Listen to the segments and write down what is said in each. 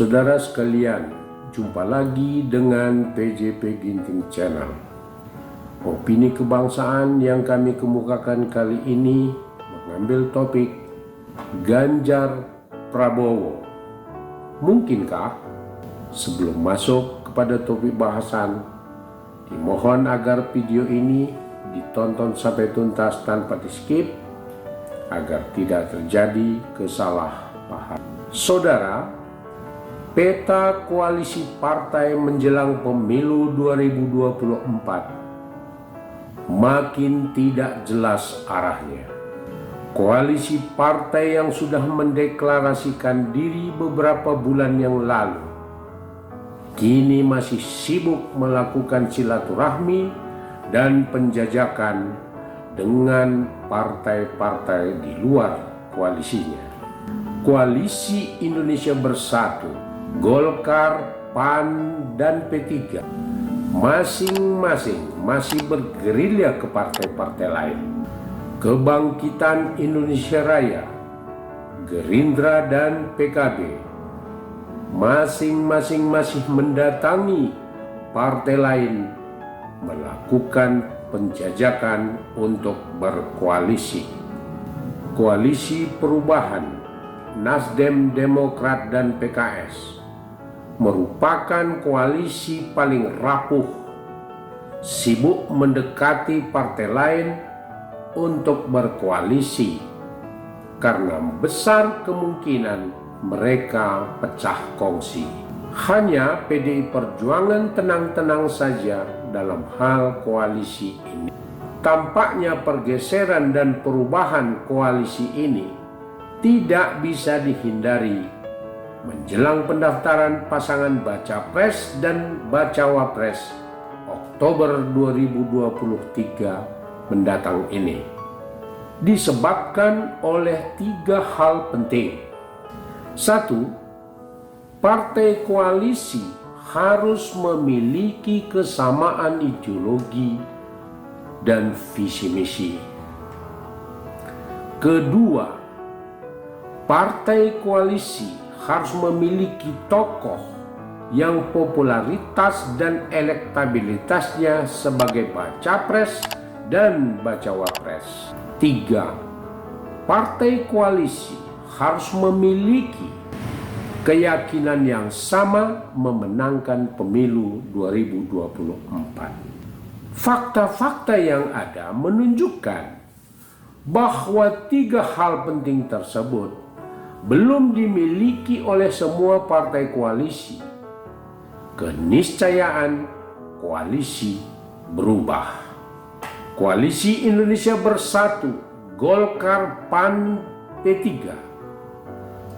Saudara sekalian, jumpa lagi dengan PJP Ginting Channel. Opini kebangsaan yang kami kemukakan kali ini mengambil topik Ganjar Prabowo. Mungkinkah? Sebelum masuk kepada topik bahasan, dimohon agar video ini ditonton sampai tuntas tanpa di-skip agar tidak terjadi kesalahpahaman. Saudara, peta koalisi partai menjelang pemilu 2024 makin tidak jelas arahnya. Koalisi partai yang sudah mendeklarasikan diri beberapa bulan yang lalu kini masih sibuk melakukan silaturahmi dan penjajakan dengan partai-partai di luar koalisinya. Koalisi Indonesia Bersatu, Golkar, PAN, dan P3 masing-masing masih bergerilya ke partai-partai lain. Kebangkitan Indonesia Raya, Gerindra, dan PKB masing-masing masih mendatangi partai lain melakukan penjajakan untuk berkoalisi. Koalisi Perubahan, Nasdem, Demokrat, dan PKS merupakan koalisi paling rapuh, sibuk mendekati partai lain untuk berkoalisi karena besar kemungkinan mereka pecah kongsi. Hanya PDI Perjuangan tenang-tenang saja dalam hal koalisi ini. Tampaknya pergeseran dan perubahan koalisi ini tidak bisa dihindari menjelang pendaftaran pasangan Baca Pres dan Bacawa Pres Oktober 2023 mendatang ini. Disebabkan oleh 3 hal penting. 1. Partai koalisi harus memiliki kesamaan ideologi dan visi misi. Kedua, partai koalisi harus memiliki tokoh yang popularitas dan elektabilitasnya sebagai baca pres dan bacawa pres. 3. Partai koalisi harus memiliki keyakinan yang sama memenangkan pemilu 2024. Fakta-fakta yang ada menunjukkan bahwa 3 hal penting tersebut belum dimiliki oleh semua partai koalisi. Keniscayaan koalisi berubah. Koalisi Indonesia Bersatu, Golkar, PAN, P3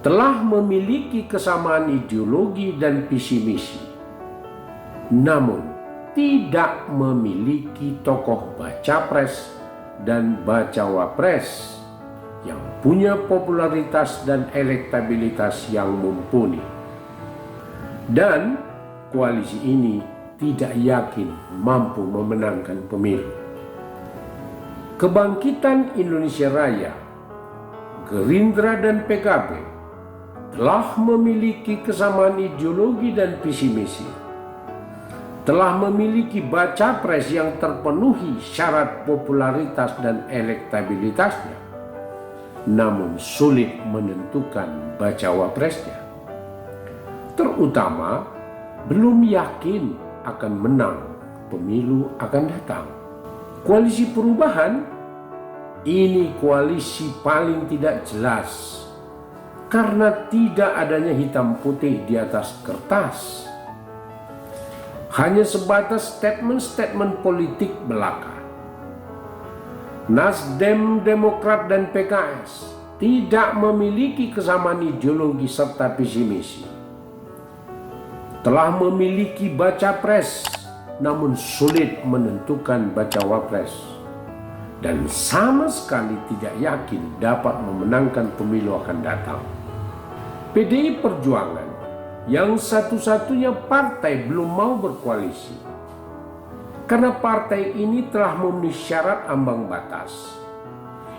telah memiliki kesamaan ideologi dan visi misi, namun tidak memiliki tokoh baca pres dan bacawa pres yang punya popularitas dan elektabilitas yang mumpuni. Dan koalisi ini tidak yakin mampu memenangkan pemilu. Kebangkitan Indonesia Raya, Gerindra, dan PKB telah memiliki kesamaan ideologi dan visi misi, telah memiliki baca pres yang terpenuhi syarat popularitas dan elektabilitasnya, namun sulit menentukan bacawa presnya. Terutama belum yakin akan menang pemilu akan datang. Koalisi Perubahan ini koalisi paling tidak jelas karena tidak adanya hitam putih di atas kertas. Hanya sebatas statement-statement politik belaka. Nasdem, Demokrat, dan PKS tidak memiliki kesamaan ideologi serta visi misi. Telah memiliki baca pres, namun sulit menentukan bacawa pres. Dan sama sekali tidak yakin dapat memenangkan pemilu akan datang. PDI Perjuangan yang satu-satunya partai belum mau berkoalisi karena partai ini telah memenuhi syarat ambang batas,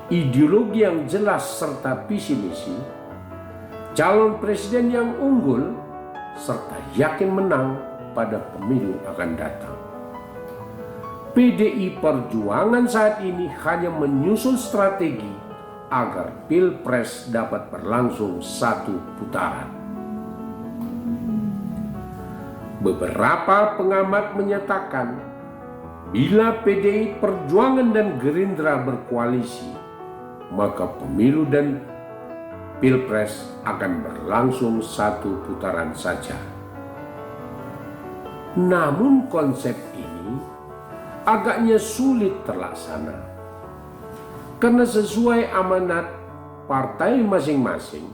ideologi yang jelas serta visi misi, calon presiden yang unggul, serta yakin menang pada pemilu akan datang. PDI Perjuangan saat ini hanya menyusun strategi agar Pilpres dapat berlangsung satu putaran. Beberapa pengamat menyatakan bila PDI Perjuangan dan Gerindra berkoalisi, maka pemilu dan Pilpres akan berlangsung satu putaran saja. Namun konsep ini agaknya sulit terlaksana karena sesuai amanat partai masing-masing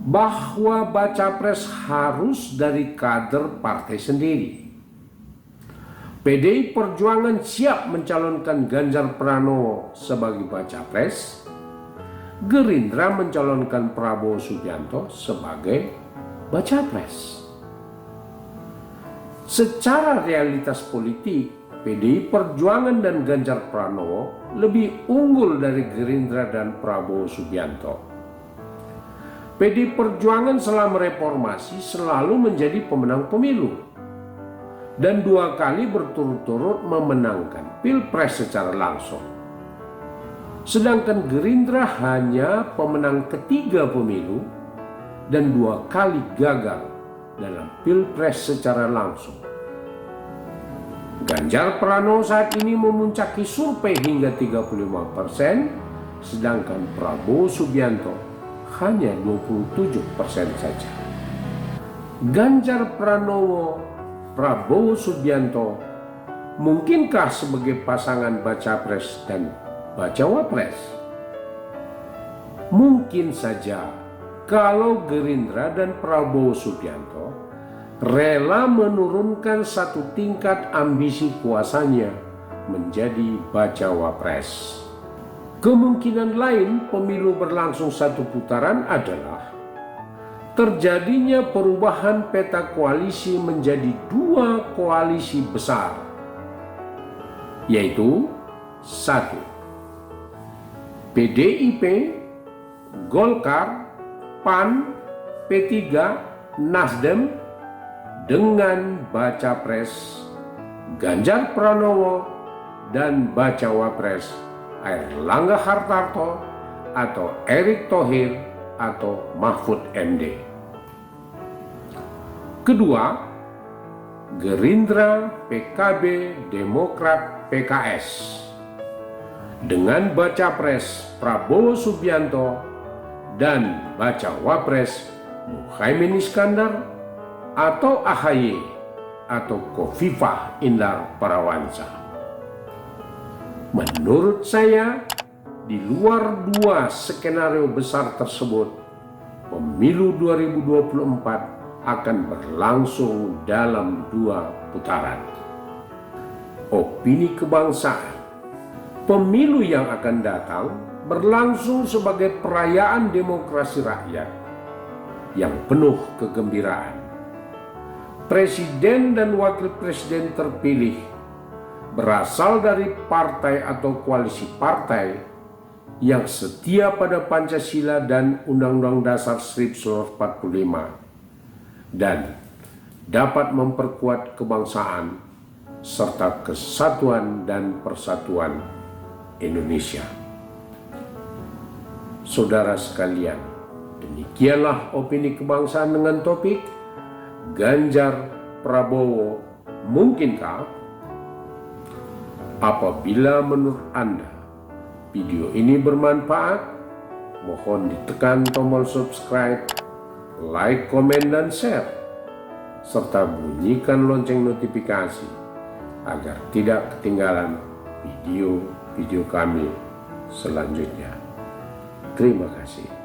bahwa baca pres harus dari kader partai sendiri. PDI Perjuangan siap mencalonkan Ganjar Pranowo sebagai baca pres, Gerindra mencalonkan Prabowo Subianto sebagai baca pres. Secara realitas politik, PDI Perjuangan dan Ganjar Pranowo lebih unggul dari Gerindra dan Prabowo Subianto. PDI Perjuangan selama reformasi selalu menjadi pemenang pemilu dan 2 kali berturut-turut memenangkan Pilpres secara langsung. Sedangkan Gerindra hanya pemenang ketiga pemilu dan 2 kali gagal dalam Pilpres secara langsung. Ganjar Pranowo saat ini memuncaki survei hingga 35%, sedangkan Prabowo Subianto hanya 27% saja. Ganjar Pranowo, Prabowo Subianto mungkinkah sebagai pasangan baca pres dan bacawa pres? Mungkin saja kalau Gerindra dan Prabowo Subianto rela menurunkan satu tingkat ambisi kuasanya menjadi bacawa pres. Kemungkinan lain pemilu berlangsung satu putaran adalah terjadinya perubahan peta koalisi menjadi 2 koalisi besar, yaitu 1. PDIP, Golkar, PAN, P3, Nasdem dengan baca pres Ganjar Pranowo dan bacawa pres Airlangga Hartarto atau Erick Thohir atau Mahfud MD. Kedua, Gerindra, PKB, Demokrat, PKS dengan baca pres Prabowo Subianto dan bacawa pres Muhaimin Iskandar atau AHY atau Khofifah Indar Parawansa. Menurut saya, di luar 2 skenario besar tersebut, pemilu 2024 akan berlangsung dalam 2 putaran. Opini kebangsaan, pemilu yang akan datang berlangsung sebagai perayaan demokrasi rakyat yang penuh kegembiraan. Presiden dan wakil presiden terpilih berasal dari partai atau koalisi partai yang setia pada Pancasila dan Undang-Undang Dasar 1945 dan dapat memperkuat kebangsaan serta kesatuan dan persatuan Indonesia. Saudara sekalian, demikianlah opini kebangsaan dengan topik Ganjar Prabowo mungkinkah? Apabila menurut Anda video ini bermanfaat, mohon ditekan tombol subscribe, like, komen, dan share, serta bunyikan lonceng notifikasi agar tidak ketinggalan video-video kami selanjutnya. Terima kasih.